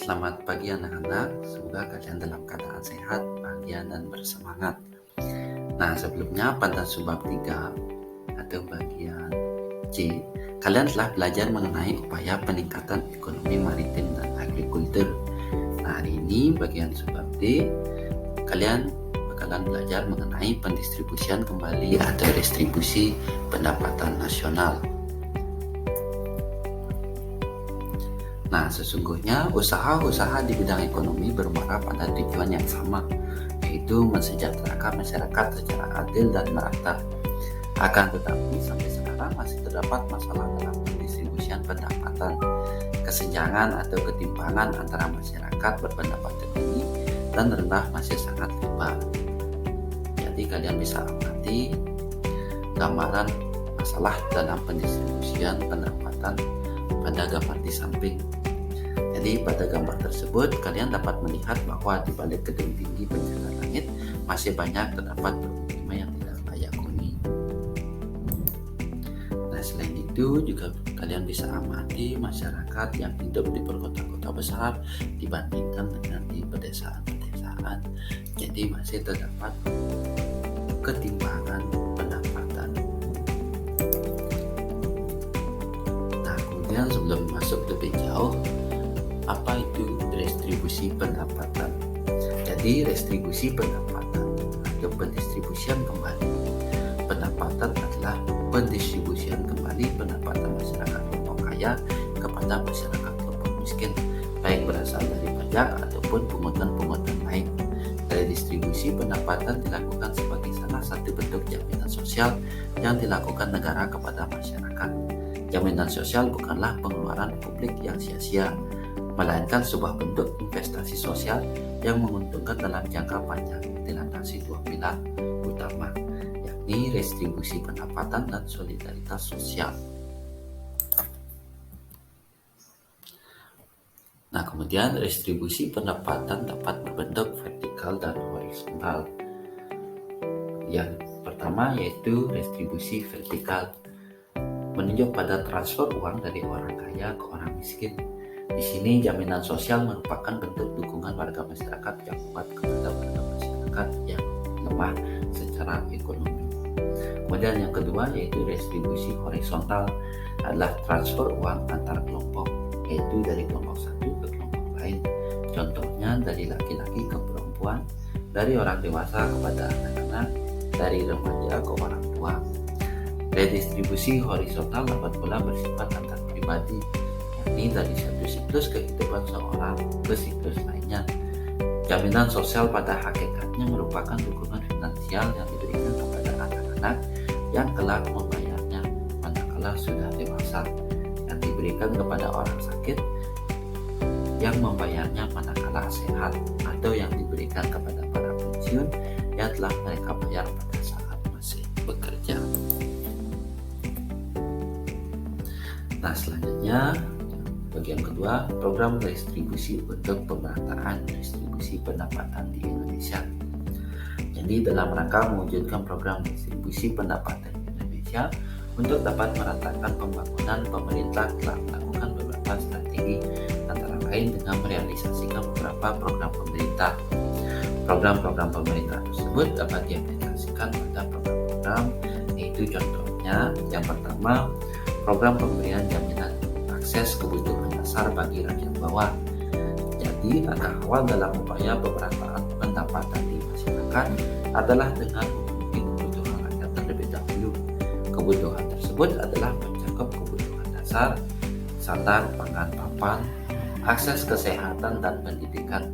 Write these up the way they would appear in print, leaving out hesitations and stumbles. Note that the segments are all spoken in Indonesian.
Selamat pagi anak-anak, semoga kalian dalam keadaan sehat, bahagia, dan bersemangat. Nah, sebelumnya pada subbab 3 atau bagian C, kalian telah belajar mengenai upaya peningkatan ekonomi maritim dan agrikultur. Nah, hari ini bagian subbab D, kalian bakalan belajar mengenai pendistribusian kembali atau distribusi pendapatan nasional. Nah, sesungguhnya usaha-usaha di bidang ekonomi bermuara pada tujuan yang sama, yaitu mensejahterakan masyarakat secara adil dan merata. Akan tetapi, sampai sekarang masih terdapat masalah dalam pendistribusian pendapatan. Kesenjangan atau ketimpangan antara masyarakat berpendapatan tinggi dan rendah masih sangat lebar. Jadi, kalian bisa amati gambaran masalah dalam pendistribusian pendapatan pada gambar di samping. Jadi pada gambar tersebut kalian dapat melihat bahwa di balik gedung tinggi penjaga langit masih banyak terdapat pemukiman yang tidak layak huni. Nah, selain itu juga kalian bisa amati masyarakat yang hidup di kota-kota besar dibandingkan dengan di pedesaan-pedesaan. Jadi masih terdapat ketimpangan pendapatan. Nah, kemudian sebelum masuk lebih jauh, apa itu distribusi pendapatan? Jadi distribusi pendapatan atau pendistribusian kembali pendapatan adalah pendistribusian kembali pendapatan masyarakat kelompok kaya kepada masyarakat kelompok miskin, baik berasal dari pajak ataupun pungutan-pungutan lain. Redistribusi pendapatan dilakukan sebagai salah satu bentuk jaminan sosial yang dilakukan negara kepada masyarakat. Jaminan sosial bukanlah pengeluaran publik yang sia-sia, melainkan sebuah bentuk investasi sosial yang menguntungkan dalam jangka panjang dilandasi dua pilar utama, yakni redistribusi pendapatan dan solidaritas sosial. Nah, kemudian redistribusi pendapatan dapat berbentuk vertikal dan horizontal. Yang pertama yaitu redistribusi vertikal, menunjuk pada transfer uang dari orang kaya ke orang miskin. Di sini jaminan sosial merupakan bentuk dukungan warga masyarakat yang kuat kepada warga masyarakat yang lemah secara ekonomi. Kemudian yang kedua yaitu redistribusi horizontal, adalah transfer uang antar kelompok, yaitu dari kelompok satu ke kelompok lain. Contohnya dari laki-laki ke perempuan, dari orang dewasa kepada anak-anak, dari remaja ke orang tua. Redistribusi horizontal dapat pula bersifat antar pribadi, yakni dari satu siklus kehidupan seorang ke siklus lainnya. Jaminan sosial pada hakikatnya merupakan dukungan finansial yang diberikan kepada anak-anak yang kelak membayarnya manakala sudah dewasa, yang diberikan kepada orang sakit yang membayarnya manakala sehat, atau yang diberikan kepada para pensiun yang telah mereka bayar pada saat masih bekerja. Nah, selanjutnya bagian kedua, program redistribusi untuk pemerataan distribusi pendapatan di Indonesia. Jadi dalam rangka mewujudkan program distribusi pendapatan di Indonesia untuk dapat meratakan pembangunan, pemerintah telah melakukan beberapa strategi, antara lain dengan merealisasikan beberapa program pemerintah. Program-program pemerintah tersebut dapat diaplikasikan pada program-program, yaitu contohnya yang pertama, program pemberian jaminan akses kebutuhan dasar bagi rakyat bawah. Jadi, langkah awal dalam upaya pemerataan pendapatan di masyarakat adalah dengan memenuhi kebutuhan rakyat terlebih dahulu. Kebutuhan tersebut adalah mencakup kebutuhan dasar, sandang, pangan, papan, akses kesehatan, dan pendidikan.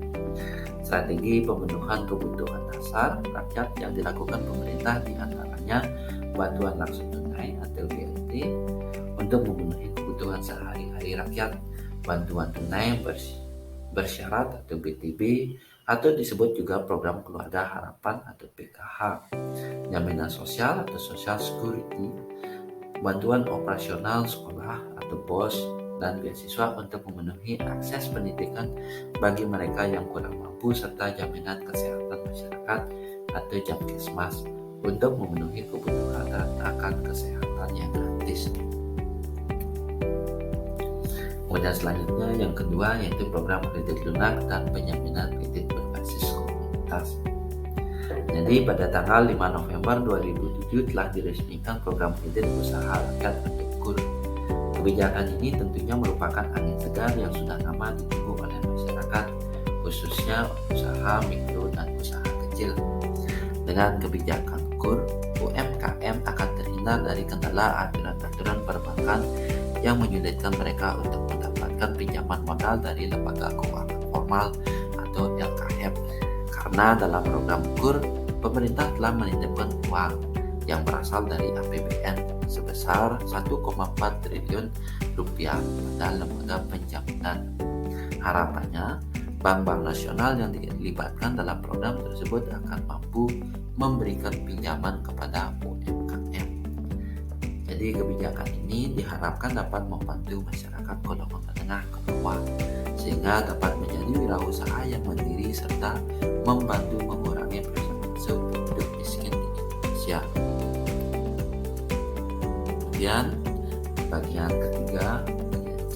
Strategi pemenuhan kebutuhan dasar rakyat yang dilakukan pemerintah diantaranya bantuan langsung tunai atau BLT untuk memenuhi kebutuhan sehari-hari rakyat, bantuan tunai bersyarat atau BTB, atau disebut juga program keluarga harapan atau PKH, jaminan sosial atau social security, bantuan operasional sekolah atau BOS, dan beasiswa untuk memenuhi akses pendidikan bagi mereka yang kurang mampu, serta jaminan kesehatan masyarakat atau Jamkesmas untuk memenuhi kebutuhan akan kesehatan yang gratis. Kemudian selanjutnya yang kedua yaitu program kredit lunak dan penjaminan kredit berbasis komunitas. Jadi pada tanggal 5 November 2007 telah diresmikan program kredit usaha rakyat atau KUR. Kebijakan ini tentunya merupakan angin segar yang sudah lama ditunggu oleh masyarakat, khususnya usaha mikro dan usaha kecil. Dengan kebijakan KUR, UMKM akan terhindar dari kendala aturan-aturan perbankan yang menyulitkan mereka untuk mendapatkan pinjaman modal dari lembaga keuangan formal atau LKF. Karena dalam program KUR, pemerintah telah menitipkan uang yang berasal dari APBN sebesar 1,4 triliun rupiah pada lembaga penjaminan. Harapannya, bank-bank nasional yang dilibatkan dalam program tersebut akan mampu memberikan pinjaman kepada UMKM. Jadi kebijakan ini diharapkan dapat membantu masyarakat golongan menengah ke bawah sehingga dapat menjadi wirausaha yang mandiri serta membantu mengurangi persentase penduduk miskin di Indonesia. Kemudian bagian ketiga, bagian C,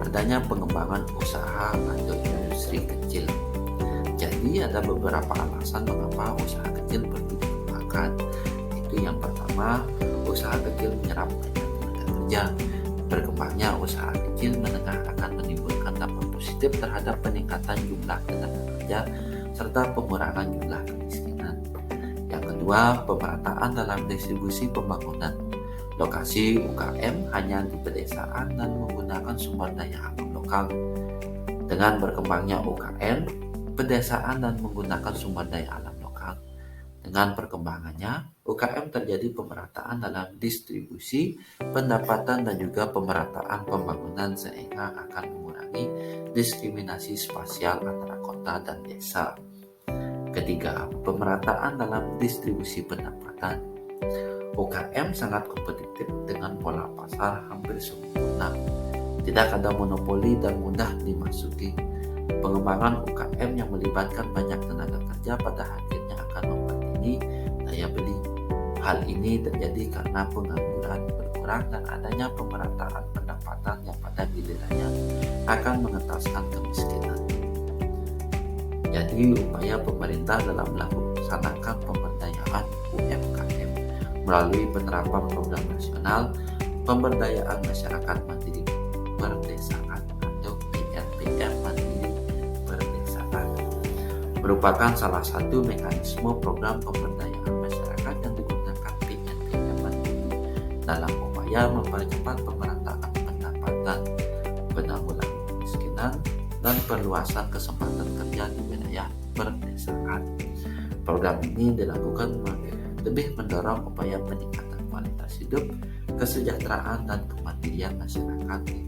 adanya pengembangan usaha atau industri kecil. Jadi ada beberapa alasan mengapa usaha kecil perlu dikembangkan. Itu yang pertama, usaha kecil menyerap banyak tenaga kerja. Berkembangnya usaha kecil menengah akan menimbulkan dampak positif terhadap peningkatan jumlah tenaga kerja serta pengurangan jumlah kemiskinan. Yang kedua, pemerataan dalam distribusi pembangunan. Lokasi UKM hanya di pedesaan dan menggunakan sumber daya alam lokal. Dengan berkembangnya UKM, pedesaan dan menggunakan sumber daya alam lokal. Dengan perkembangannya, UKM terjadi pemerataan dalam distribusi, pendapatan dan juga pemerataan pembangunan sehingga akan mengurangi diskriminasi spasial antara kota dan desa. Ketiga, pemerataan dalam distribusi pendapatan. UKM sangat kompetitif dengan pola pasar hampir sempurna. Tidak ada monopoli dan mudah dimasuki. Pengembangan UKM yang melibatkan banyak tenaga kerja pada akhirnya akan membuat tinggi daya beli. Hal ini terjadi karena pengangguran berkurang dan adanya pemerataan pendapatan yang pada gilirannya akan mengentaskan kemiskinan. Jadi upaya pemerintah dalam melaksanakan pemberdayaan UMKM melalui penerapan program nasional pemberdayaan masyarakat mandiri perdesaan atau PMPM mandiri perdesaan merupakan salah satu mekanisme program pemberdayaan masyarakat yang digunakan PMPM mandiri dalam upaya mempercepat pemerataan pendapatan, penanggulangan kemiskinan, dan perluasan kesempatan kerja di wilayah perdesaan. Program ini dilakukan lebih mendorong upaya peningkatan kualitas hidup, kesejahteraan, dan kemandirian masyarakat di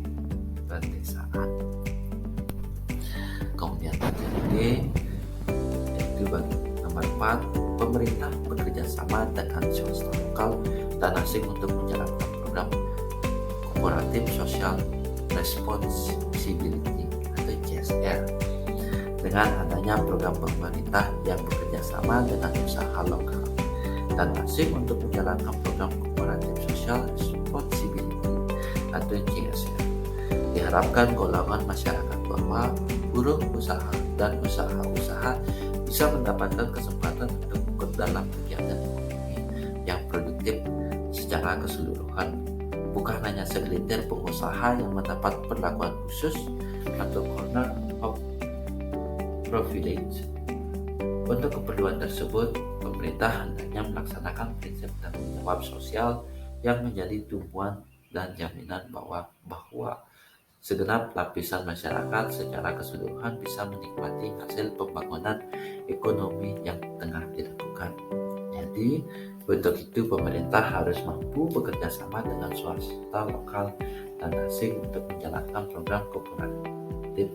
perdesaan. Kemudian bagian D, yaitu bagian nomor 4, pemerintah bekerja sama dengan swasta lokal dan asing untuk menjalankan program Cooperative Social Responsibility atau CSR. Dengan adanya program pemerintah yang bekerja sama dengan usaha lokal dan asing untuk menjalankan program Cooperative Social Responsibility atau CSR, diharapkan golongan masyarakat bawah, buruh usaha, dan usaha-usaha bisa mendapatkan kesempatan untuk ikut dalam kegiatan ekonomi yang produktif secara keseluruhan, bukan hanya segelintir pengusaha yang mendapat perlakuan khusus atau corner of privilege. Untuk keperluan tersebut, pemerintah hendaknya melaksanakan prinsip tanggung jawab sosial yang menjadi tumpuan dan jaminan bahwa segenap lapisan masyarakat secara keseluruhan bisa menikmati hasil pembangunan ekonomi yang tengah dilakukan. Jadi, untuk itu pemerintah harus mampu bekerja sama dengan swasta lokal dan asing untuk menjalankan program Cooperative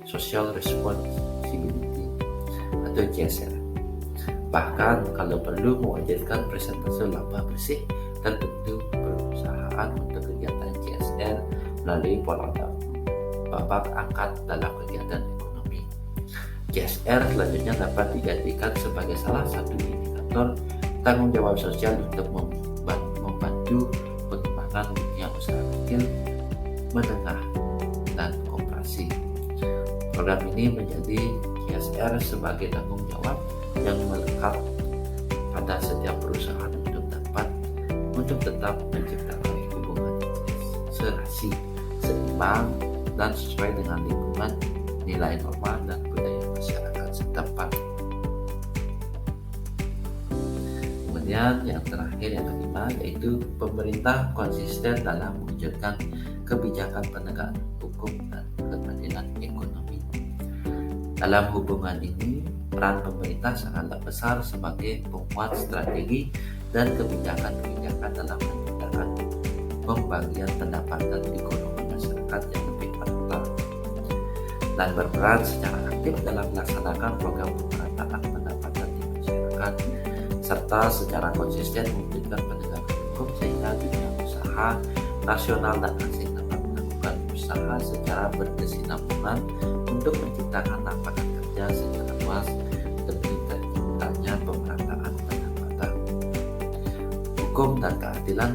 Social Responsibility atau CSR. Bahkan kalau perlu mewajibkan persentase laba bersih tertentu perusahaan untuk kegiatan CSR melalui pola babak angkat dalam kegiatan ekonomi. CSR selanjutnya dapat dijadikan sebagai salah satu indikator tanggung jawab sosial untuk membantu pengembangan dunia usaha kecil, menengah, Program ini menjadi CSR sebagai tanggung jawab yang melekat pada setiap perusahaan untuk tetap menciptakan hubungan serasi, seimbang, dan sesuai dengan lingkungan, nilai norma, dan budaya masyarakat setempat. Kemudian yang terakhir, yang kelima, yaitu pemerintah konsisten dalam mewujudkan kebijakan penegakan hukum dan keadilan ekonomi. Dalam hubungan ini, peran pemerintah sangatlah besar sebagai pembuat strategi dan kebijakan-kebijakan dalam menciptakan pembagian pendapatan ekonomi masyarakat yang lebih merata dan berperan secara aktif dalam melaksanakan program pemerataan pendapatan di masyarakat serta secara konsisten mewujudkan penegakan hukum sehingga dunia usaha nasional dan asing dapat melakukan usaha secara berkesinambungan untuk menciptakan lapangan kerja secara luas demi terciptanya pemerataan pendapatan. Hukum dan keadilan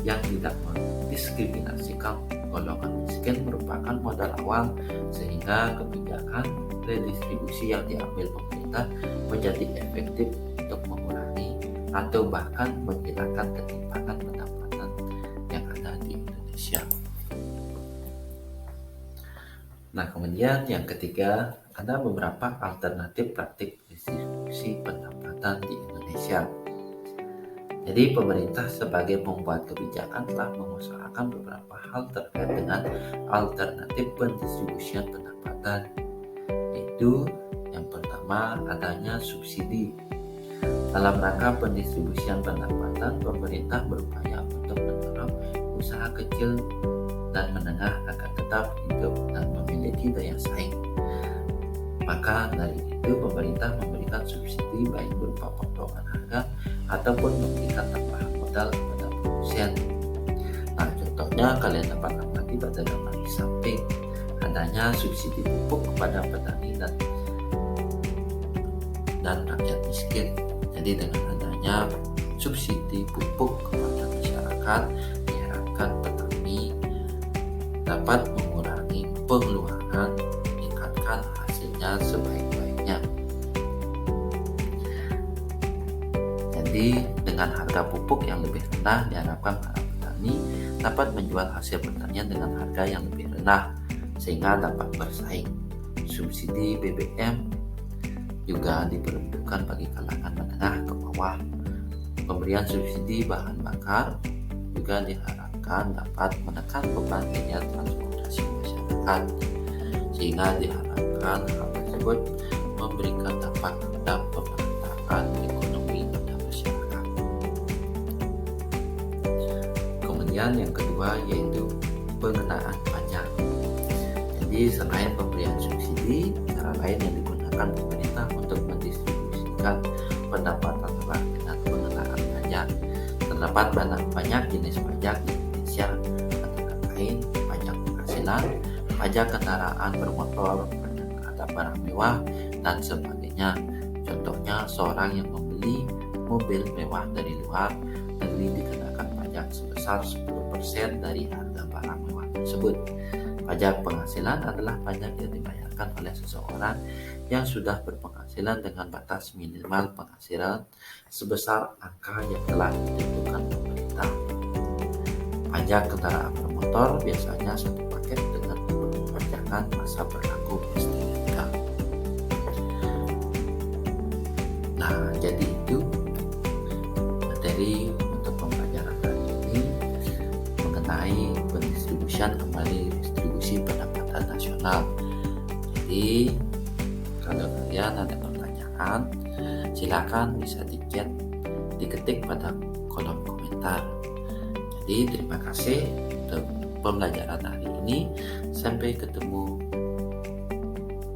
yang tidak mendiskriminasikan golongan miskin merupakan modal awal sehingga kebijakan redistribusi yang diambil pemerintah menjadi efektif untuk mengurangi atau bahkan menghilangkan ketimpangan pendapatan yang ada di Indonesia. Nah, kemudian yang ketiga, ada beberapa alternatif praktik distribusi pendapatan di Indonesia. Jadi pemerintah sebagai pembuat kebijakan telah mengusahakan beberapa hal terkait dengan alternatif pendistribusian pendapatan, yaitu yang pertama adanya subsidi. Dalam rangka pendistribusian pendapatan, pemerintah berupaya untuk mendorong usaha kecil dan menengah agar tetap hidup dan memiliki daya saing. Maka dari itu pemerintah memberikan subsidi baik berupa potongan harga ataupun memberikan tambahan modal kepada produsen. Nah, contohnya kalian dapat amati pada gambar di samping adanya subsidi pupuk kepada petani dan rakyat miskin. Jadi dengan adanya subsidi pupuk kepada masyarakat, diharapkan petani dapat mengurangi pengeluaran, meningkatkan hasilnya sebaik-baiknya. Jadi dengan harga pupuk yang lebih rendah, diharapkan para petani dapat menjual hasil pertanian dengan harga yang lebih rendah sehingga dapat bersaing. Subsidi BBM juga diperuntukkan bagi kalangan menengah ke bawah. Pemberian subsidi bahan bakar juga diharapkan dapat menekan beban biaya transportasi masyarakat sehingga diharapkan hal tersebut memberikan dampak terhadap pemerataan ekonomi pada masyarakat. Kemudian yang kedua yaitu pengenaan pajak. Jadi selain pemberian subsidi, cara lain yang digunakan pemerintah untuk mendistribusikan pendapatan adalah dengan pengenaan pajak. Terdapat banyak jenis pajak di Indonesia, antara lain pajak penghasilan, pajak kendaraan bermotor, pajak terhadap barang mewah, dan sebagainya. Contohnya, seorang yang membeli mobil mewah dari luar negeri dikenakan pajak sebesar 10% dari harga barang mewah tersebut. Pajak penghasilan adalah pajak yang dibayarkan oleh seseorang yang sudah berpenghasilan dengan batas minimal penghasilan sebesar angka yang telah ditentukan pemerintah. Pajak kendaraan bermotor biasanya satu paket dengan perpajakan masa berlaku STNK. Nah, jadi itu materi untuk pembelajaran kali ini mengenai pendistribusian pendapatan nasional. Jadi kalau kalian ada pertanyaan, silakan bisa diketik pada kolom komentar. Jadi terima kasih untuk pembelajaran hari ini. Sampai ketemu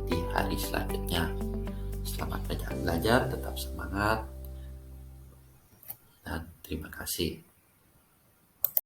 di hari selanjutnya. Selamat belajar, tetap semangat, dan terima kasih.